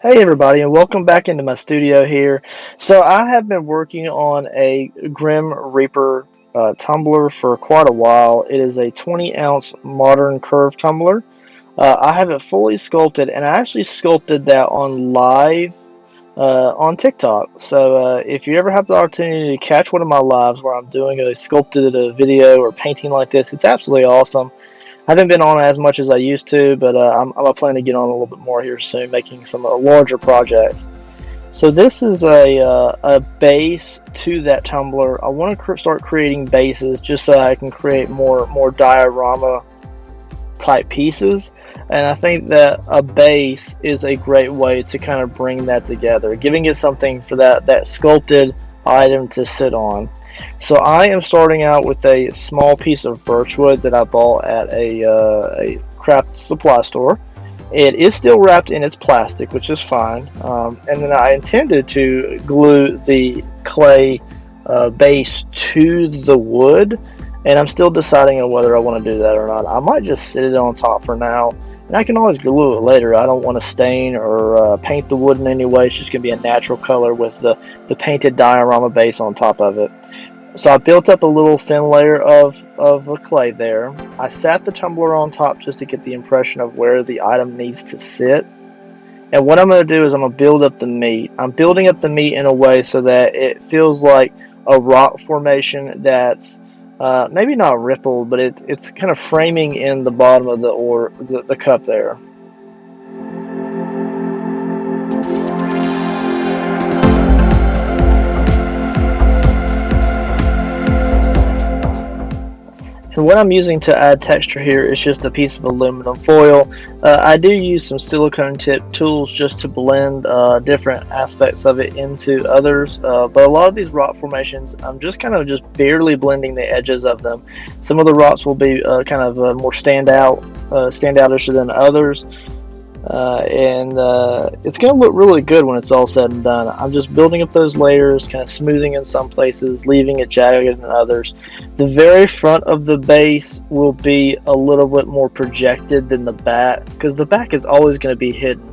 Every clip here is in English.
Hey everybody, and welcome back into my studio here. So I have been working on a Grim Reaper tumbler for quite a while. It is a 20-ounce modern curve tumbler. I have it fully sculpted, and I actually sculpted that on live on TikTok. So if you ever have the opportunity to catch one of my lives where I'm doing a sculpted video or painting like this, it's absolutely awesome. I haven't been on as much as I used to, but I'm planning to get on a little bit more here soon, making some larger projects. So this is a base to that tumbler. I want to start creating bases just so I can create more diorama type pieces, and I think that a base is a great way to kind of bring that together, giving it something for that sculpted item to sit on. So I am starting out with a small piece of birchwood that I bought at a craft supply store. It is still wrapped in its plastic, which is fine. And then I intended to glue the clay base to the wood, and I'm still deciding on whether I want to do that or not. I might just sit it on top for now, and I can always glue it later. I don't want to stain or paint the wood in any way. It's just going to be a natural color with the painted diorama base on top of it. So I built up a little thin layer of clay there. I sat the tumbler on top just to get the impression of where the item needs to sit. And what I'm going to do is I'm going to build up the meat. I'm building up the meat in a way so that it feels like a rock formation that's maybe not rippled, but it's kind of framing in the bottom of the cup there. And what I'm using to add texture here is just a piece of aluminum foil. I do use some silicone tip tools just to blend different aspects of it into others, but a lot of these rock formations, I'm just barely blending the edges of them. Some of the rocks will be more standoutish than others. It's going to look really good when it's all said and done. I'm just building up those layers, kind of smoothing in some places, leaving it jagged in others. The very front of the base will be a little bit more projected than the back, because the back is always going to be hidden.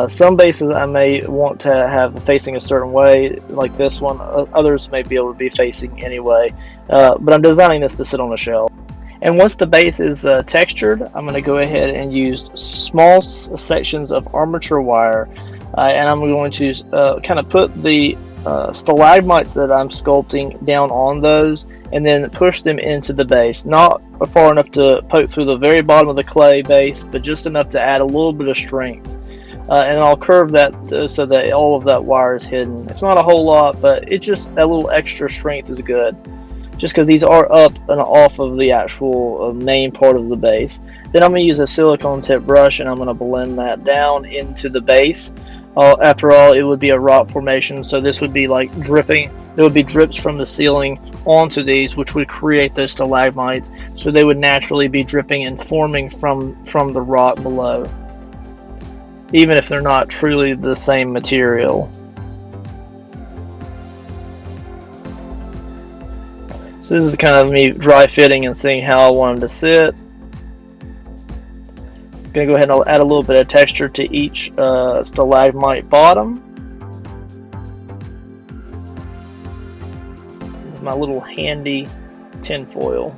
Some bases I may want to have facing a certain way, like this one. Others may be able to be facing anyway, but I'm designing this to sit on a shelf. And once the base is textured, I'm going to go ahead and use small sections of armature wire, and I'm going to kind of put the stalagmites that I'm sculpting down on those, and then push them into the base. Not far enough to poke through the very bottom of the clay base, but just enough to add a little bit of strength. And I'll curve that so that all of that wire is hidden. It's not a whole lot, but it's just that little extra strength is good, just because these are up and off of the actual main part of the base. Then I'm going to use a silicone tip brush, and I'm going to blend that down into the base. After all, it would be a rock formation, so this would be like dripping. There would be drips from the ceiling onto these, which would create those stalagmites, so they would naturally be dripping and forming from the rock below, even if they're not truly the same material. So this is kind of me dry fitting and seeing how I want them to sit. I'm going to go ahead and add a little bit of texture to each stalagmite bottom. With my little handy tin foil.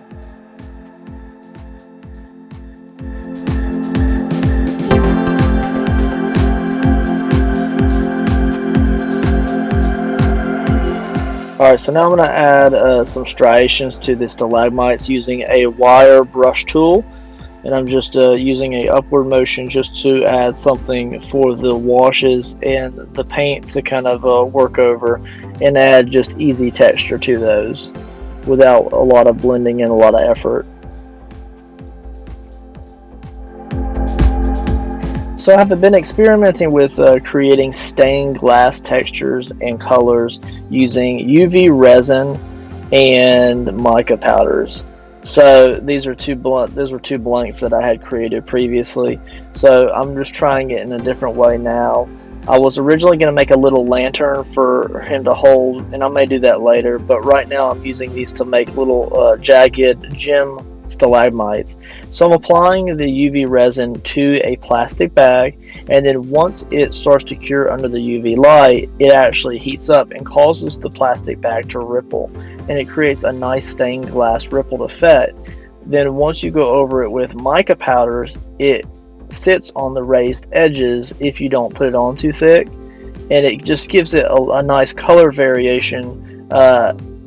Alright, so now I'm going to add some striations to the stalagmites using a wire brush tool, and I'm just using a upward motion just to add something for the washes and the paint to kind of work over and add just easy texture to those without a lot of blending and a lot of effort. So I've been experimenting with creating stained glass textures and colors using UV resin and mica powders. So these are those were two blanks that I had created previously. So I'm just trying it in a different way now. I was originally going to make a little lantern for him to hold, and I may do that later, but right now I'm using these to make little jagged gem stalagmites. So I'm applying the UV resin to a plastic bag, And then once it starts to cure under the UV light, it actually heats up and causes the plastic bag to ripple, and it creates a nice stained glass rippled effect. Then once you go over it with mica powders, it sits on the raised edges if you don't put it on too thick, and it just gives it a nice color variation.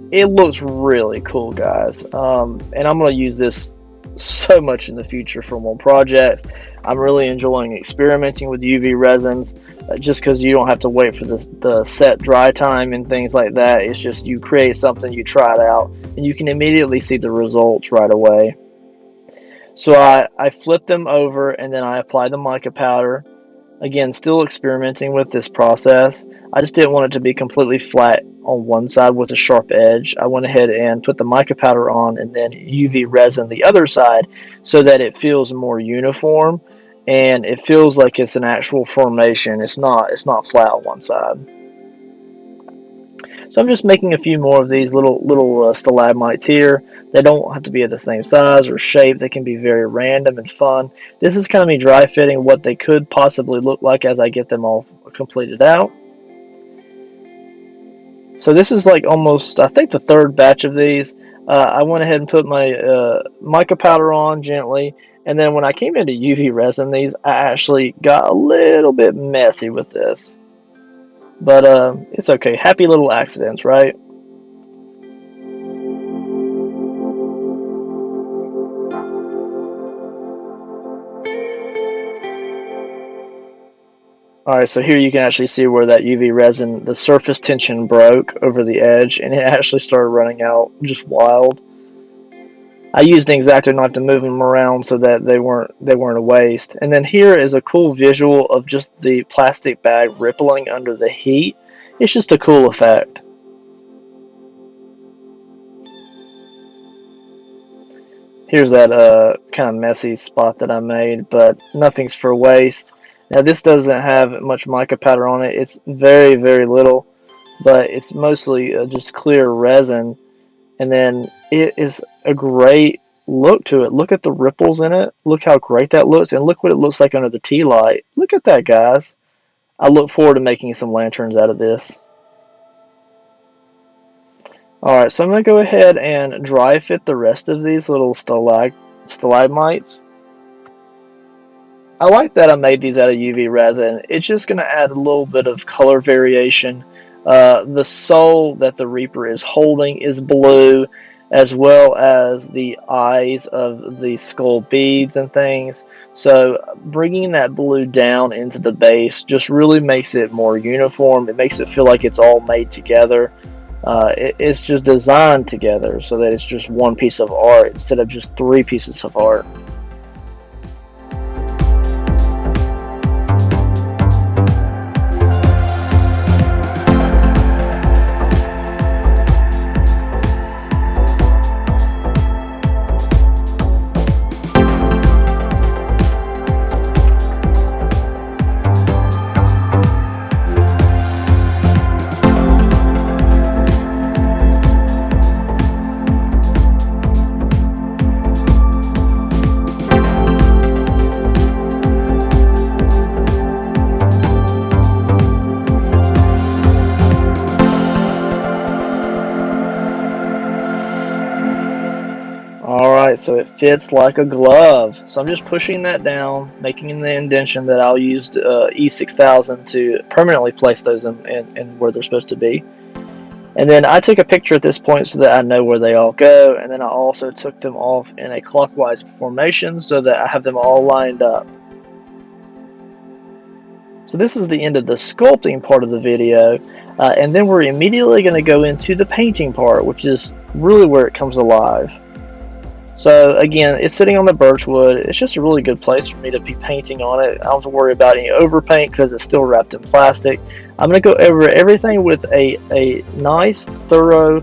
It looks really cool, guys, and I'm going to use this so much in the future for more projects. I'm really enjoying experimenting with UV resins, just because you don't have to wait for the set dry time and things like that. It's just you create something, you try it out, and you can immediately see the results right away. So I flip them over and then I apply the mica powder. Again, still experimenting with this process. I just didn't want it to be completely flat on one side with a sharp edge. I went ahead and put the mica powder on and then UV resin the other side so that it feels more uniform and it feels like it's an actual formation. It's not flat on one side. So I'm just making a few more of these little stalagmites here. They don't have to be of the same size or shape. They can be very random and fun. This is kind of me dry fitting what they could possibly look like as I get them all completed out. So this is like almost, I think, the third batch of these. I went ahead and put my mica powder on gently, and then when I came into UV resin these, I actually got a little bit messy with this. But it's okay. Happy little accidents, right? Alright, so here you can actually see where that UV resin, the surface tension broke over the edge, and it actually started running out just wild. I used an X-Acto knife to move them around so that they weren't a waste. And then here is a cool visual of just the plastic bag rippling under the heat. It's just a cool effect. Here's that kind of messy spot that I made, but nothing's for waste. Now this doesn't have much mica powder on it. It's very, very little, but it's mostly just clear resin. And then it is a great look to it. Look at the ripples in it. Look how great that looks, and look what it looks like under the tea light. Look at that, guys. I look forward to making some lanterns out of this. Alright, so I'm going to go ahead and dry fit the rest of these little stalagmites. I like that I made these out of UV resin. It's just going to add a little bit of color variation. The soul that the Reaper is holding is blue, as well as the eyes of the skull beads and things. So bringing that blue down into the base just really makes it more uniform. It makes it feel like it's all made together. It's just designed together so that it's just one piece of art instead of just three pieces of art. Alright, so it fits like a glove. So I'm just pushing that down, making the indentation that I'll use E6000 to permanently place those in where they're supposed to be. And then I took a picture at this point so that I know where they all go, and then I also took them off in a clockwise formation so that I have them all lined up. So this is the end of the sculpting part of the video, and then we're immediately going to go into the painting part, which is really where it comes alive. So again, it's sitting on the birchwood. It's just a really good place for me to be painting on it. I don't have to worry about any overpaint because it's still wrapped in plastic. I'm going to go over everything with a nice, thorough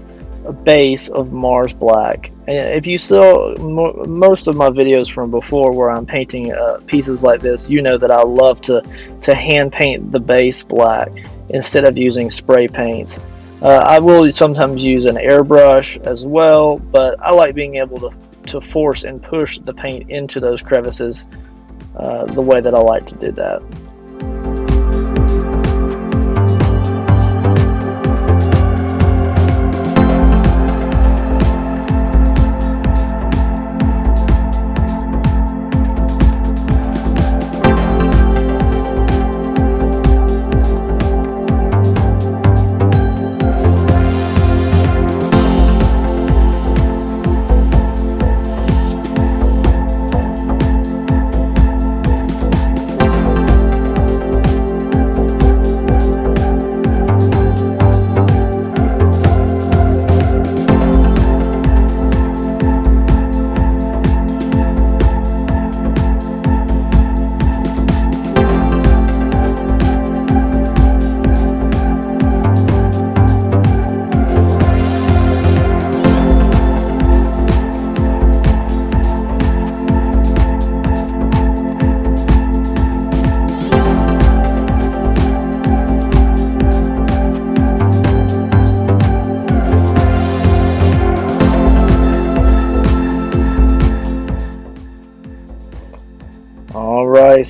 base of Mars Black. And if you saw most of my videos from before where I'm painting pieces like this, you know that I love to hand paint the base black instead of using spray paints. I will sometimes use an airbrush as well, but I like being able to force and push the paint into those crevices the way that I like to do that.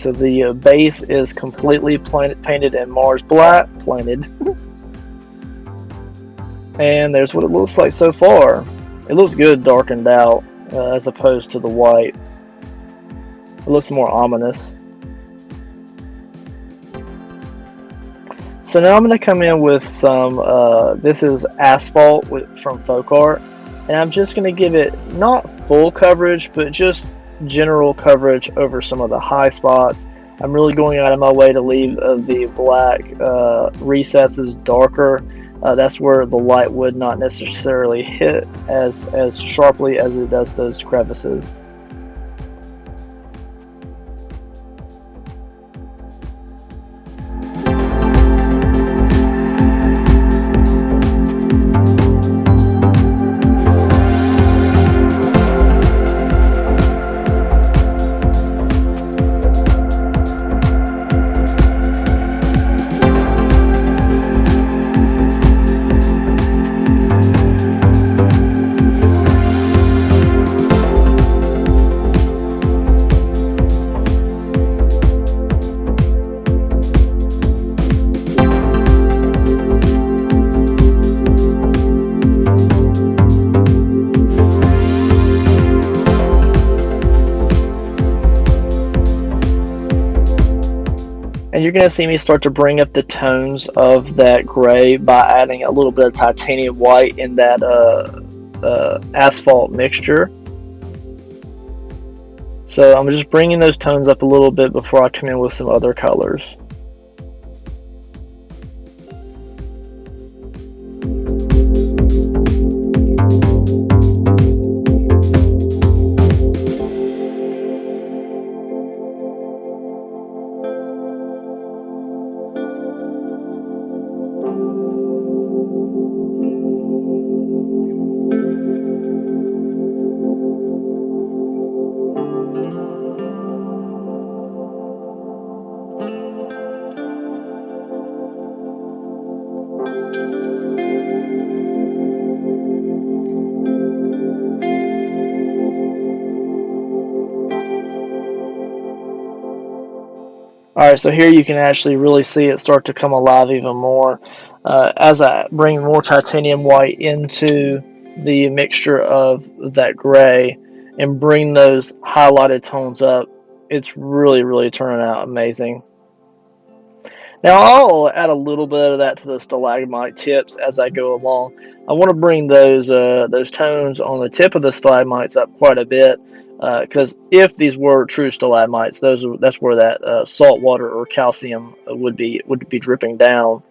So the base is completely painted in Mars black, and there's what it looks like so far. It looks good darkened out as opposed to the white. It looks more ominous. So now I'm going to come in with some, this is asphalt from Folk Art, and I'm just going to give it not full coverage, but just general coverage over some of the high spots. I'm really going out of my way to leave the black recesses darker. That's where the light would not necessarily hit as sharply as it does those crevices. And you're going to see me start to bring up the tones of that gray by adding a little bit of titanium white in that asphalt mixture. So I'm just bringing those tones up a little bit before I come in with some other colors. Alright, so here you can actually really see it start to come alive even more as I bring more titanium white into the mixture of that gray and bring those highlighted tones up. It's really turning out amazing. Now I'll add a little bit of that to the stalagmite tips as I go along. I want to bring those tones on the tip of the stalagmites up quite a bit, because if these were true stalagmites, that's where that salt water or calcium would be dripping down.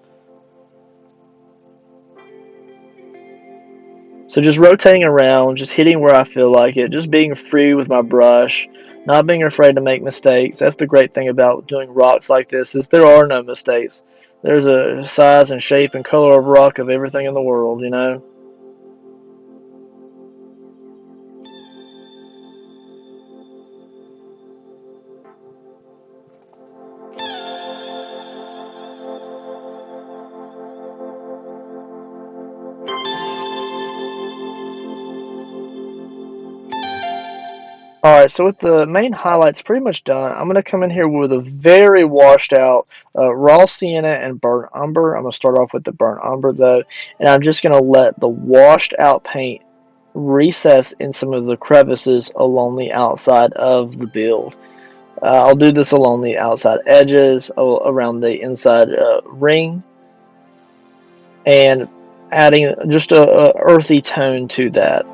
So just rotating around, just hitting where I feel like it, just being free with my brush, not being afraid to make mistakes. That's the great thing about doing rocks like this, is there are no mistakes. There's a size and shape and color of rock of everything in the world, you know. Alright, so with the main highlights pretty much done, I'm going to come in here with a very washed out raw sienna and burnt umber. I'm going to start off with the burnt umber though, and I'm just going to let the washed out paint recess in some of the crevices along the outside of the build. I'll do this along the outside edges, around the inside ring, and adding just a earthy tone to that.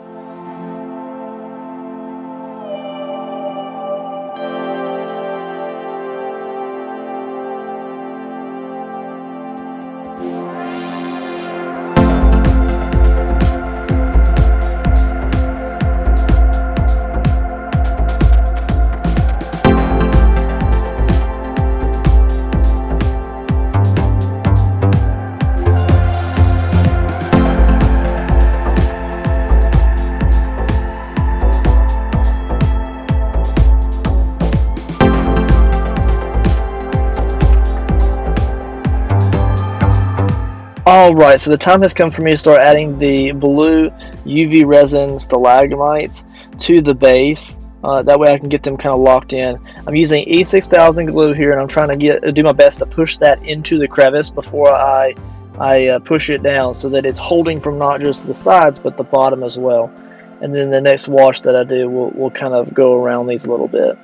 Alright, so the time has come for me to start adding the blue UV resin stalagmites to the base. That way I can get them kind of locked in. I'm using E6000 glue here, and I'm trying to do my best to push that into the crevice before I push it down, so that it's holding from not just the sides but the bottom as well. And then the next wash that I do will kind of go around these a little bit.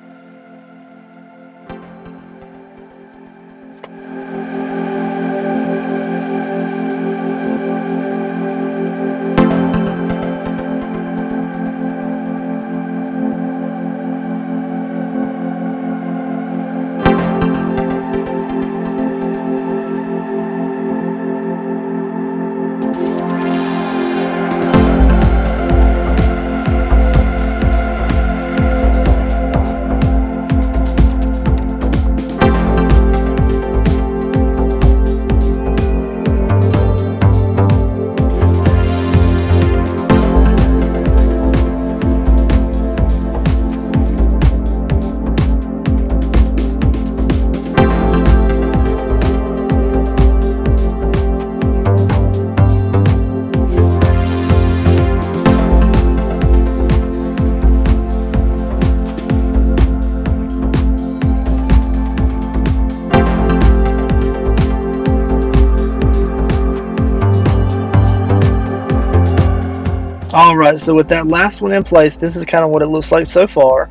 Alright, so with that last one in place, this is kind of what it looks like so far.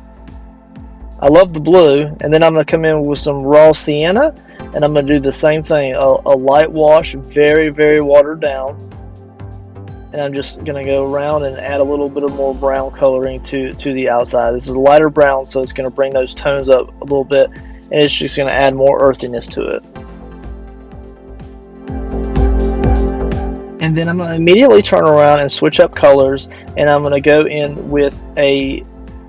I love the blue, and then I'm going to come in with some raw sienna, and I'm going to do the same thing, a light wash, very, very watered down. And I'm just going to go around and add a little bit of more brown coloring to the outside. This is a lighter brown, so it's going to bring those tones up a little bit, and it's just going to add more earthiness to it. And then I'm going to immediately turn around and switch up colors, and I'm going to go in with a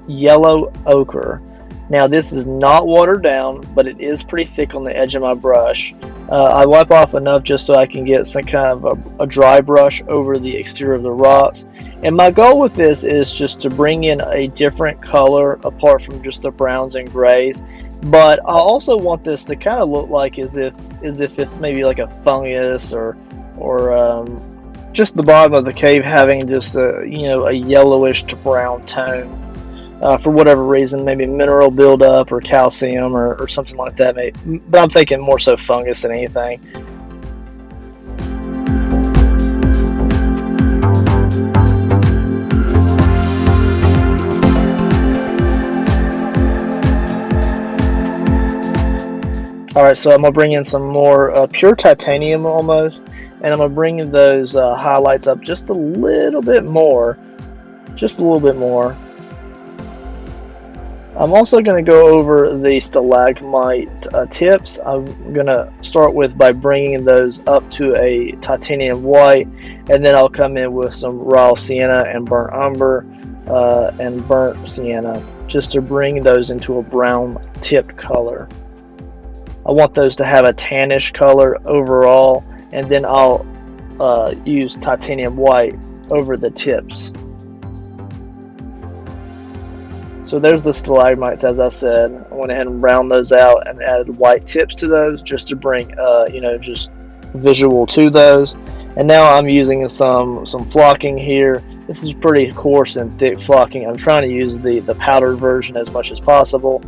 yellow ochre. Now this is not watered down, but it is pretty thick on the edge of my brush. I wipe off enough just so I can get some kind of a dry brush over the exterior of the rocks. And my goal with this is just to bring in a different color apart from just the browns and grays. But I also want this to kind of look like as if it's maybe like a fungus or just the bottom of the cave having just a yellowish to brown tone for whatever reason, maybe mineral buildup or calcium or something like that. But I'm thinking more so fungus than anything. Alright, so I'm going to bring in some more pure titanium almost, and I'm going to bring those highlights up just a little bit more. Just a little bit more. I'm also going to go over the stalagmite tips. I'm going to start with by bringing those up to a titanium white, and then I'll come in with some raw sienna and burnt umber and burnt sienna just to bring those into a brown tipped color. I want those to have a tannish color overall, and then I'll use titanium white over the tips. So there's the stalagmites, as I said. I went ahead and round those out and added white tips to those just to bring, just visual to those. And now I'm using some flocking here. This is pretty coarse and thick flocking. I'm trying to use the powdered version as much as possible.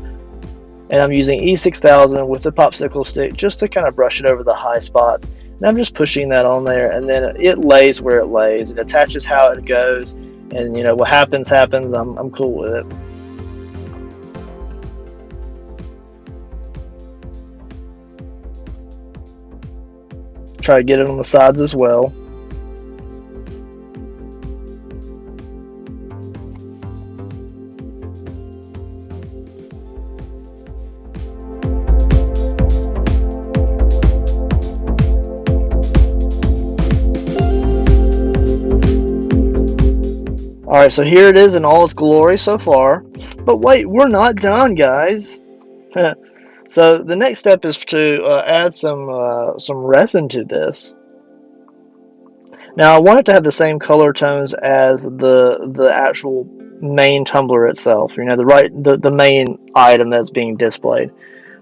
And I'm using E6000 with a popsicle stick just to kind of brush it over the high spots. And I'm just pushing that on there, and then it lays where it lays. It attaches how it goes, and what happens happens. I'm cool with it. Try to get it on the sides as well. Alright, so here it is in all its glory so far. But wait, we're not done, guys. So the next step is to add some resin to this. Now I want it to have the same color tones as the actual main tumbler itself. The main item that's being displayed.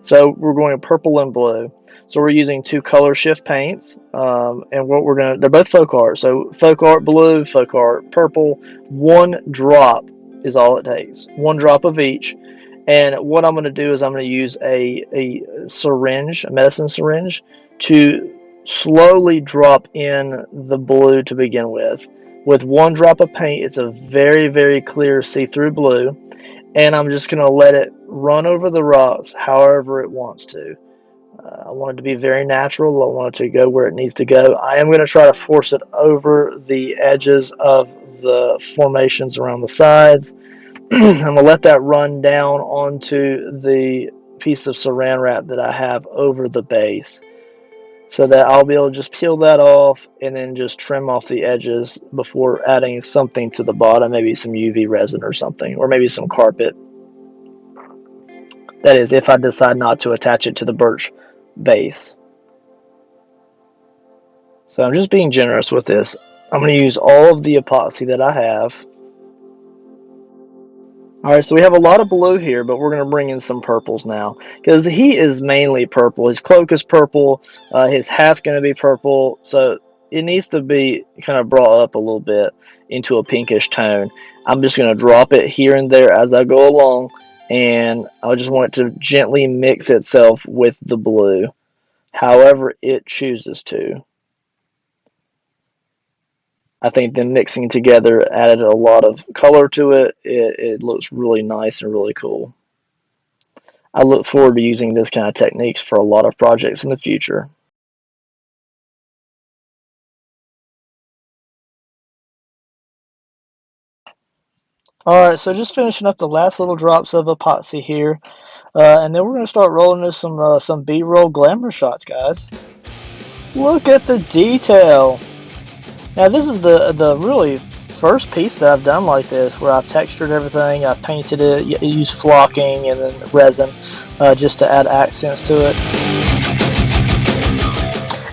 So we're going purple and blue. So we're using two color shift paints, and they're both folk art. So folk art blue, folk art purple, one drop is all it takes. 1 drop of each. And what I'm going to do is I'm going to use a syringe, a medicine syringe, to slowly drop in the blue to begin with. With 1 drop of paint, it's a very, very clear see-through blue. And I'm just going to let it run over the rocks however it wants to. I want it to be very natural. I want it to go where it needs to go. I am going to try to force it over the edges of the formations around the sides. I'm going to let that run down onto the piece of saran wrap that I have over the base, so that I'll be able to just peel that off and then just trim off the edges before adding something to the bottom, maybe some UV resin or something, or maybe some carpet. That is, if I decide not to attach it to the birch base. So I'm just being generous with this. I'm going to use all of the epoxy that I have. Alright, so we have a lot of blue here, but we're going to bring in some purples now. Because he is mainly purple. His cloak is purple. His hat's going to be purple. So it needs to be kind of brought up a little bit into a pinkish tone. I'm just going to drop it here and there as I go along. And I just want it to gently mix itself with the blue, however it chooses to. I think them mixing together added a lot of color to it. It looks really nice and really cool. I look forward to using this kind of techniques for a lot of projects in the future. Alright, so just finishing up the last little drops of epoxy here. And then we're going to start rolling this some B-roll glamour shots, guys. Look at the detail. Now this is the really first piece that I've done like this, where I've textured everything, I've painted it, used flocking and then resin just to add accents to it.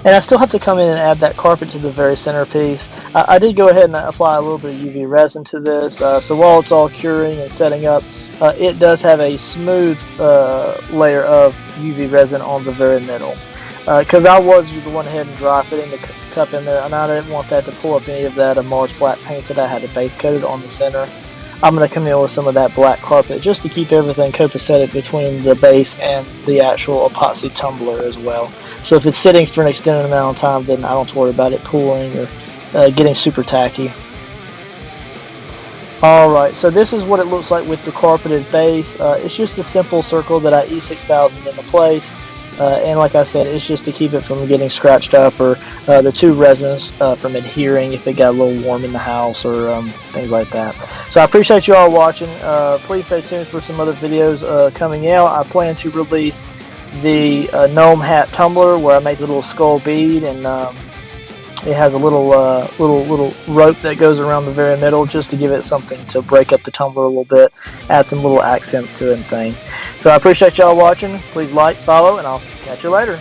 And I still have to come in and add that carpet to the very center piece. I did go ahead and apply a little bit of UV resin to this, so while it's all curing and setting up, it does have a smooth layer of UV resin on the very middle. Because I was the one ahead and dry fitting the cup in there, and I didn't want that to pull up any of that Mars black paint that I had to base coated on the center. I'm going to come in with some of that black carpet just to keep everything copacetic between the base and the actual epoxy tumbler as well. So if it's sitting for an extended amount of time, then I don't have to worry about it pooling or getting super tacky. Alright, so this is what it looks like with the carpeted base. It's just a simple circle that I E6000 into place. And like I said, it's just to keep it from getting scratched up, or the two resins from adhering if it got a little warm in the house, or things like that. So I appreciate you all watching. Please stay tuned for some other videos coming out. I plan to release the Gnome hat tumbler, where I make the little skull bead, and it has a little rope that goes around the very middle just to give it something to break up the tumbler a little bit, add some little accents to it and things. So I appreciate y'all watching. Please like, follow, and I'll catch you later.